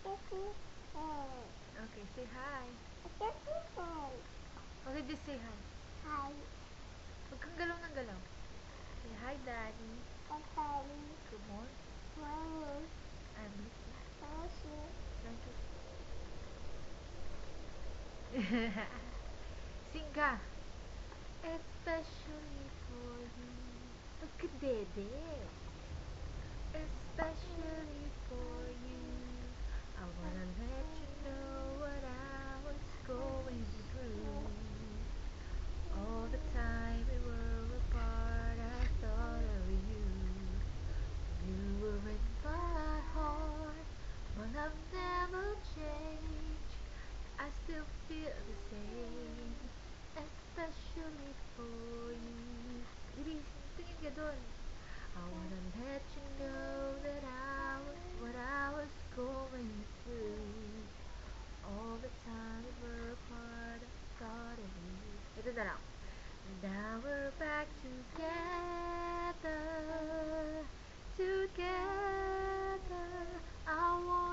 Okay, say hi. Okay, just say hi. Hi. Huwag kang galaw ng galaw. Say hi, Daddy. Okay. Good morning. Morning. I miss you. Moshi. Thank you. Sing ka. Especially for you. Look at Dede. Especially for you. I wanna let you know what I was going through. All the time we were apart, I thought of you. You were in my heart, but I've never changed. I still feel the same, especially for you. Bilis, tingin ka dun. I wanna let you know that what I was going through. All the time we were apart, I thought of you. Ito na lang. Now we're back together, together. I want